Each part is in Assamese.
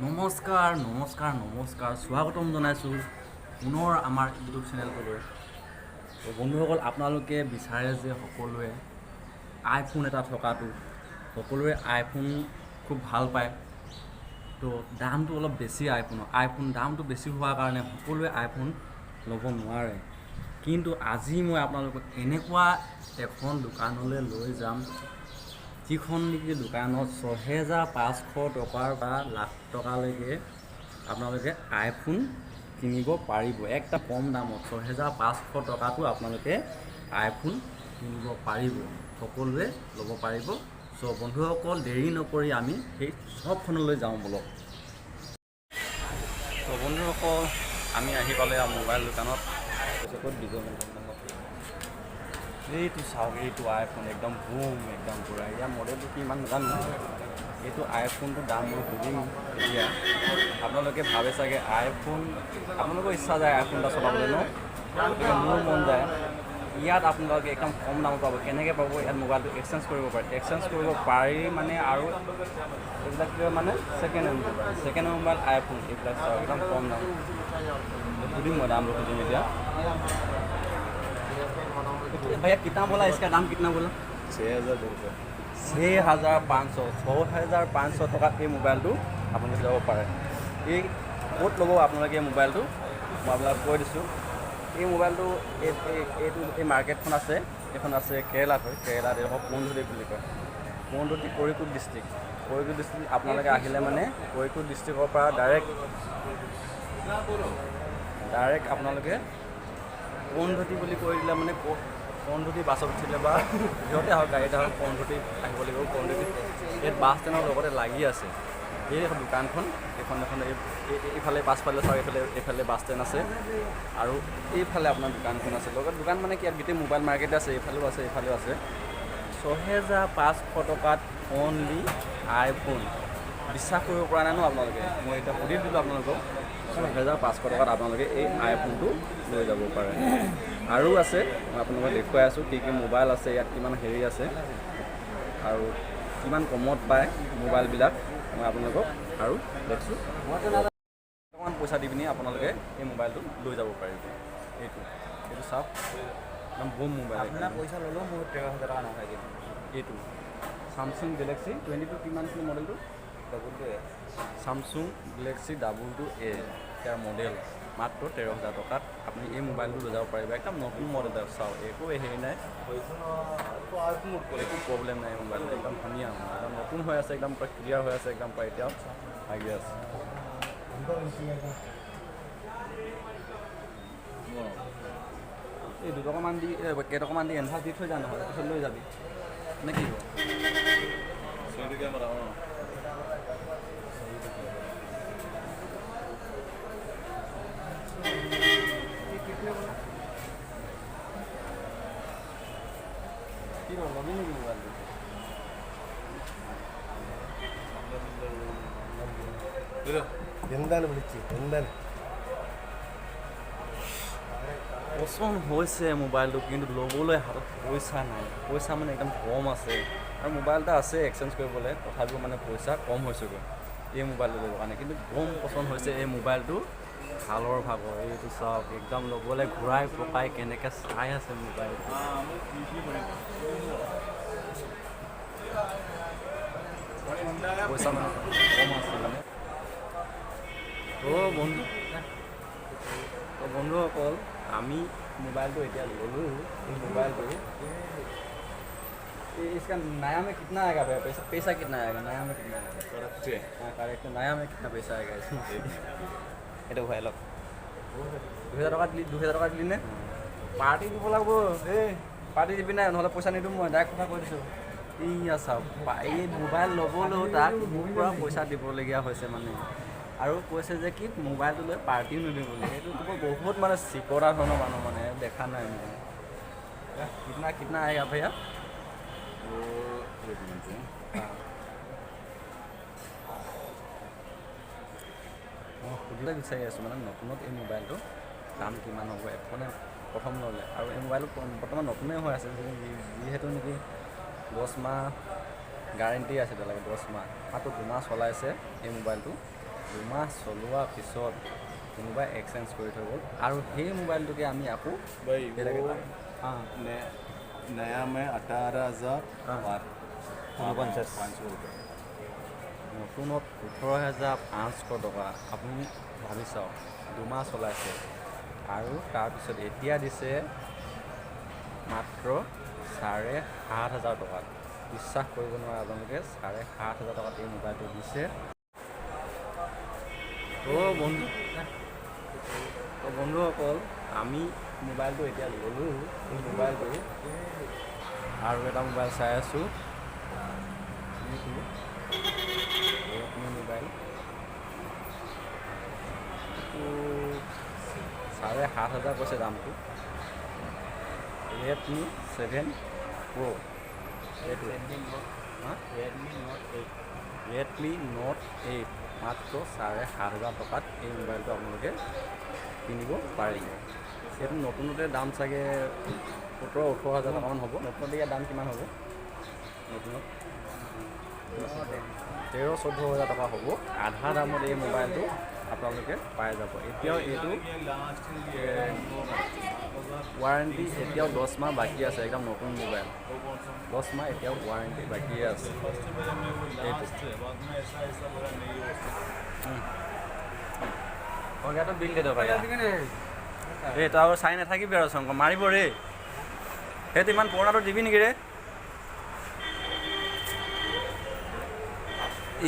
নমস্কাৰ নমস্কাৰ নমস্কাৰ স্বাগতম জনাইছোঁ পুনৰ আমাৰ ইউটিউব চেনেলটোলৈ। তো বন্ধুসকল, আপোনালোকে বিচাৰে যে সকলোৱে আইফোন এটা থকাটো, সকলোৱে আইফোন খুব ভাল পায়। তো দামটো অলপ বেছি আইফোন দামটো বেছি হোৱাৰ কাৰণে সকলোৱে আইফোন ল'ব নোৱাৰে। কিন্তু আজি মই আপোনালোকক এনেকুৱা এখন দোকানলৈ লৈ যাম যিখন নেকি দোকানত 6,500 টকাৰ পৰা লাখ টকালৈকে আপোনালোকে আইফোন কিনিব পাৰিব। একটা কম দামত 6,500 টকাটো আপোনালোকে আইফোন কিনিব পাৰিব, সকলোৱে ল'ব পাৰিব। চ' বন্ধুসকল, দেৰি নকৰি আমি সেই চবখনলৈ যাওঁ বলক। চ' বন্ধুসকল, আমি আহি পালে মোবাইল দোকানত। এইটো চাওক, এইটো আইফোন একদম বুম, একদম পূৰা। ইয়াৰ মডেলটো কি ইমান নাজানো। এইটো আইফোনটো দাম মই সুধিম এতিয়া। আপোনালোকে ভাবে চাগে আইফোন, আপোনালোকৰ ইচ্ছা যায় আইফোন এটা চলাবলৈ ন, গতিকে মোৰ মন যায়। ইয়াত আপোনালোকে একদম কম দামত পাব। কেনেকৈ পাব? ইয়াত মোবাইলটো এক্সচেঞ্জ কৰিব কৰিব পাৰি মানে। আৰু এইবিলাক মানে ছেকেণ্ড হেণ্ড মোবাইল আইফোন এইবিলাক চাওক, একদম কম দাম। सुधी मैं दाम सुधी क्या भैया कितना बोला? इसका दाम कितना बोला? 6,000 6,500 6,500 टका ये मोबाइल तो अपने যাব পাৰে। ये ক'ত ল'ব আপোনালোকে এই মোবাইলটো মই আপোনাক কৈ দিছোঁ। এই মোবাইলটো এই মাৰ্কেটখন আছে, এইখন আছে কেৰেলাত। হয়, কেৰেলাত এইডোখৰ পণ্ডুটি বুলি কয়। পণ্ডুটি কৰিকুট ডিষ্ট্ৰিক্ট আপোনালোকে আহিলে মানে কৰিকুট ডিষ্ট্ৰিক্টৰ পৰা ডাইৰেক্ট আপোনালোকে পণ্ডুটি বুলি কৈ দিলে মানে পণ্ডুটি বাছত উঠিলে বা সিহঁতে আহক, গাড়ীতে আহক, পণ্ডুটি আহিব লাগিব। পণ্ডুটি এই বাছ ষ্টেণ্ডৰ লগতে লাগি আছে এই দোকানখন। এখন এইফালে পাছফালে চাওক, এইফালে বাছ ষ্টেণ্ড আছে আৰু এইফালে আপোনাৰ দোকানখন আছে। লগত দোকান মানে কি, ইয়াত গোটেই মোবাইল মাৰ্কেট আছে, এইফালেও আছে এইফালেও আছে। 6,500 টকাত অনলি আইফোন। বিশ্বাস কৰিব পৰা নাই ন আপোনালোকে? মই এতিয়া সুধি দিলোঁ আপোনালোকক। 6,500 টকাত আপোনালোকে এই আইফোনটো লৈ যাব পাৰে। আৰু আছে, মই আপোনালোকক দেখুৱাই আছোঁ কি কি মোবাইল আছে ইয়াত, কিমান হেৰি আছে আৰু কিমান কমত পায় মোবাইলবিলাক। মই আপোনালোকক আৰু দেখছোঁ। অকণমান পইচা দি পিনি আপোনালোকে এই মোবাইলটো লৈ যাব পাৰিব। এইটো চাওক, একদম বুম মোবাইল। আপোনাৰ পইচা ল'লেও মোৰ 13,000 টকা নহয়। এইটো চামচুং গেলেক্সি 22 কিমান কি মডেলটো? চামচুং গেলেক্সি 22A ইয়াৰ মডেল। মাত্ৰ 13,000 টকাত আপুনি এই মোবাইলটো লৈ যাব পাৰিব। একদম নতুন মডেল চাওক, একো হেৰি নাই, একো প্ৰব্লেম নাই। মোবাইলটো একদম ধুনীয়া, একদম নতুন হৈ আছে, একদম ক্লিয়াৰ হৈ আছে, একদম প্ৰায় এতিয়াও লাগি আছে। এই দুটকামান দি কেইটকামান দি এডভান্স দি থৈ যা, নহয় পিছত লৈ যাবি নে কি? লবি নেকি মোবাইলটো? എന്താണ് വിളിച്ച്? എന്താണ് পচন্দ হৈছে মোবাইলটো, কিন্তু ল'বলৈ হাতত পইচা নাই। পইচা মানে একদম কম আছে, আৰু মোবাইল এটা আছে এক্সচেঞ্জ কৰিবলৈ, তথাপিও মানে পইচা কম হৈছেগৈ এই মোবাইলটো ল'বৰ কাৰণে। কিন্তু কম পচন্দ হৈছে এই মোবাইলটো, ভালৰ ভাগৰ। এইটো চাওক, একদম ল'বলৈ ঘূৰাই পকাই কেনেকৈ চাই আছে মোবাইলটো। পইচা মানে কম আছে মানে। বন্ধুসকল, আমি मोबाइल এতিয়া ল'লোঁ। এই मोबाइल इसका नया में कितना आएगा भैया? पैसा कितना आएगा नया में? कितना करेक्ट नया में कितना पैसा आएगा इसमें? এইটো ভৰাই লওক। 2,000 টকা দিলি, 2,000 টকা দিলি নে? পাৰ্টি দিব লাগিব। এই পাৰ্টি দিবি নাই? নহ'লে পইচা নিদিওঁ মই, ডাইৰেক্ট কথা কৈ দিছোঁ। এইয়া চাওক, এই মোবাইল ল'বলৈও তাক মোৰ পৰা পইচা দিবলগীয়া হৈছে মানে। আৰু কৈছে যে কি মোবাইলটো লৈ পাৰ্টিও নিদিওঁ বুলি। সেইটো বহুত মানে চিকৰা ধৰণৰ মানুহ মানে, দেখা নাই মই। কিतना আएगा भैया? মই সুধিবলৈ বিচাৰি আছোঁ মানে নতুনত এই মোবাইলটো দাম কিমান হ'ব এখনে প্ৰথম ল'লে। আৰু এই মোবাইলটো বৰ্তমান নতুনেই হৈ আছে, যিহেতু নেকি 10 মাহ গাৰেণ্টি আছে, তেনেকৈ 10 মাহ। মাত্ৰ 2 মাহ চলাইছে এই মোবাইলটো। 2 মাহ চলোৱাৰ পিছত কোনোবাই এক্সচেঞ্জ কৰি থৈ গ'ল আৰু সেই মোবাইলটোকে আমি আকৌ भाई বেলেগ वो এটা नया में 18,000 हाँ। और 500 रुपये নতুনত 18,500 টকা। আপুনি ভাবি চাওক 2 মাহ চলাইছে আৰু তাৰপিছত এতিয়া দিছে মাত্ৰ 7,500 টকাত। বিশ্বাস কৰিব নোৱাৰে আপোনালোকে, 7,500 টকাত এই মোবাইলটো দিছে। বন্ধুসকল, আমি মোবাইলটো এতিয়া ল'লোঁ। এই মোবাইলটো আৰু এটা মোবাইল চাই আছোঁ, ৰেডমি মোবাইল। 7,500 কৈছে দামটো। ৰেডমি 7 Pro, ৰেডমি নোট 8 মাত্ৰ 7,500 টকাত এই মোবাইলটো আপোনালোকে কিনিব পাৰি। সেইটো নতুনতে দাম চাগে 17,000-18,000 টকামান হ'ব। নতুনতে ইয়াৰ দাম কিমান হ'ব? নতুনত 13,000-14,000 টকা হ'ব। আধা দামত এই মোবাইলটো আপোনালোকে পাই যাব। এতিয়াও এইটো ৱাৰেণ্টি এতিয়াও 10 মাহ বাকী আছে। একদম নতুন মোবাইল, 10 মাহ এতিয়াও ৱাৰেণ্টি বাকী আছে। এইটো বিল দে টকা এই তই আৰু চাই নাথাকিবি আৰু শংকৰ, মাৰিব ৰে। সেইটো ইমান পুৰণাটো দিবি নেকি ৰে?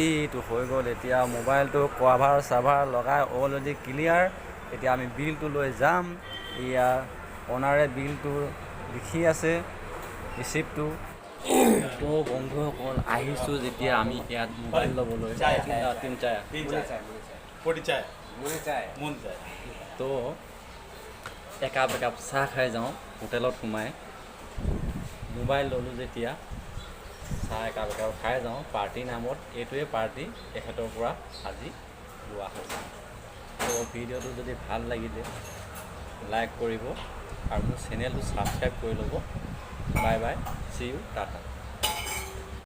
এইটো হৈ গ'ল। এতিয়া মোবাইলটো কভাৰ চাভাৰ লগাই অলৰেডি ক্লিয়াৰ। এতিয়া আমি বিলটো লৈ যাম। এয়া অনাৰে বিলটো লিখি আছে, ৰিচিপ্টটো। তো বন্ধুসকল, আহিছোঁ যেতিয়া আমি ইয়াত মোবাইল ল'বলৈ। তো একাপ চাহ খাই যাওঁ হোটেলত সোমাই। মোবাইল ল'লোঁ যেতিয়া চাহ একাপ খাই যাওঁ পাৰ্টিৰ নামত। এইটোৱে পাৰ্টি তেখেতৰ পৰা আজি লোৱা হৈছে। তো ভিডিঅ'টো যদি ভাল লাগিলে লাইক কৰিব আৰু মোৰ চেনেলটো ছাবস্ক্ৰাইব কৰি ল'ব। Bye bye, see you, Tata.